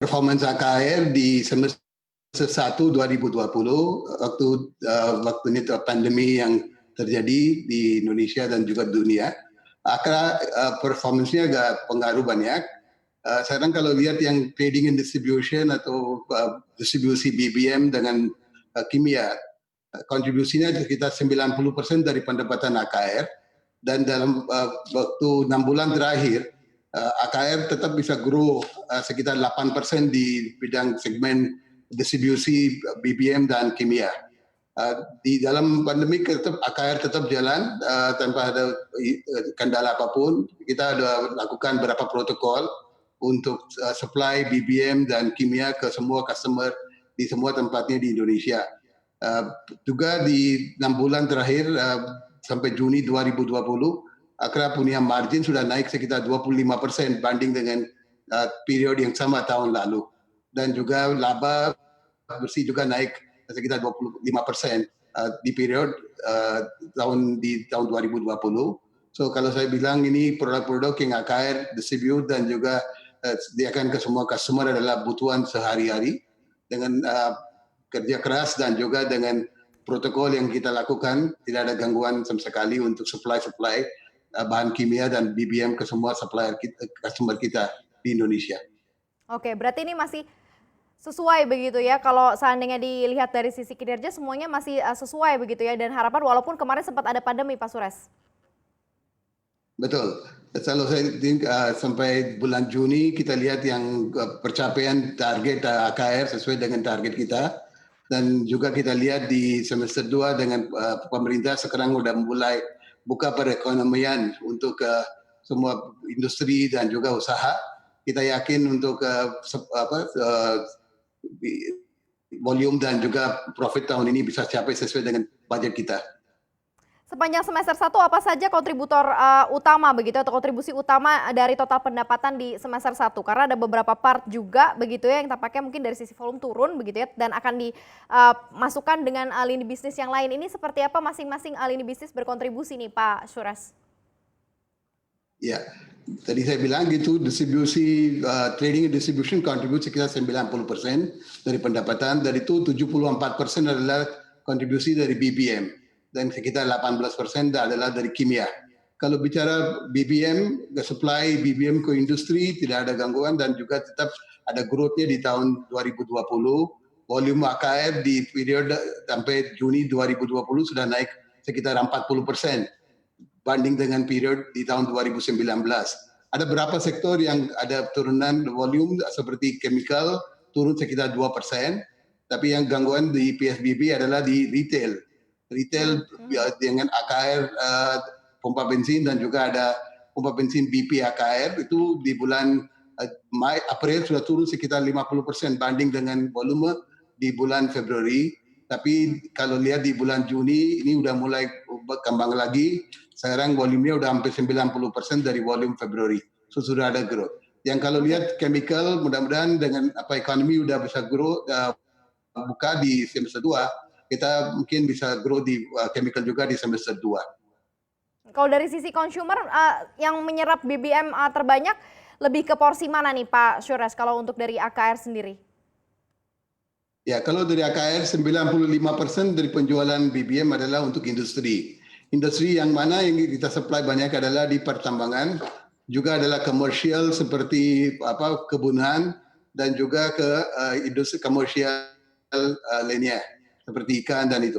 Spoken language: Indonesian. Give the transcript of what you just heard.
performance AKR di semester 1 2020 waktu ini pandemi yang terjadi di Indonesia dan juga dunia. Akhirnya performance-nya agak pengaruh banyak. Sekarang kalau lihat yang trading and distribution atau distribusi BBM dengan kimia, kontribusinya sekitar 90% dari pendapatan AKR, dan dalam waktu 6 bulan terakhir AKR tetap bisa grow sekitar 8% di bidang segmen distribusi BBM dan kimia. Di dalam pandemi AKR tetap jalan tanpa ada kendala apapun. Kita sudah lakukan beberapa protokol untuk supply BBM dan kimia ke semua customer di semua tempatnya di Indonesia. Juga di 6 bulan terakhir sampai Juni 2020, Akra punya margin sudah naik sekitar 25% banding dengan periode yang sama tahun lalu. Dan juga laba bersih juga naik sekitar 25% di periode tahun 2020. So kalau saya bilang ini produk-produk yang AKR distribute dan juga disediakan ke semua customer adalah kebutuhan sehari-hari dengan kerja keras dan juga dengan protokol yang kita lakukan, tidak ada gangguan sama sekali untuk supply bahan kimia dan BBM ke semua supplier customer kita di Indonesia. Oke, berarti ini masih sesuai begitu ya, kalau seandainya dilihat dari sisi kinerja semuanya masih sesuai begitu ya, dan harapan walaupun kemarin sempat ada pandemi, Pak Suresh. Betul. Kalau saya sampai bulan Juni kita lihat yang pencapaian target AKR sesuai dengan target kita, dan juga kita lihat di semester 2 dengan pemerintah sekarang sudah mulai buka perekonomian untuk semua industri dan juga usaha. Kita yakin untuk volume dan juga profit tahun ini bisa capai sesuai dengan budget kita. Sepanjang semester 1 apa saja kontributor utama begitu atau kontribusi utama dari total pendapatan di semester 1? Karena ada beberapa part juga begitu ya yang tampaknya mungkin dari sisi volume turun begitu ya, dan akan dimasukkan dengan lini bisnis yang lain. Ini seperti apa masing-masing lini bisnis berkontribusi nih Pak Suresh? Ya, tadi saya bilang gitu, distribusi trading and distribution kontribusi sekitar 90% dari pendapatan. Dari itu 74% adalah kontribusi dari BBM. Dan sekitar 18% adalah dari kimia. Kalau bicara BBM, supply BBM ke industri tidak ada gangguan dan juga tetap ada growth-nya di tahun 2020. Volume AKR di periode sampai Juni 2020 sudah naik sekitar 40% banding dengan periode di tahun 2019. Ada beberapa sektor yang ada turunan volume seperti chemical turun sekitar 2%, tapi yang gangguan di PSBB adalah di retail dengan AKR pompa bensin dan juga ada pompa bensin BP AKR itu di bulan April sudah turun sekitar 50% banding dengan volume di bulan Februari. Tapi kalau lihat di bulan Juni ini udah mulai berkembang lagi. Sekarang volumenya udah hampir 90% dari volume Februari. So sudah ada growth. Yang kalau lihat chemical mudah-mudahan dengan ekonomi udah bisa grow buka di semester 2. Kita mungkin bisa grow di chemical juga di semester 2. Kalau dari sisi consumer yang menyerap BBM terbanyak lebih ke porsi mana nih Pak Suresh kalau untuk dari AKR sendiri? Ya, kalau dari AKR 95% dari penjualan BBM adalah untuk industri. Industri yang mana yang kita supply banyak adalah di pertambangan, juga adalah komersial seperti kebunan dan juga ke industri komersial lainnya seperti ikan dan itu.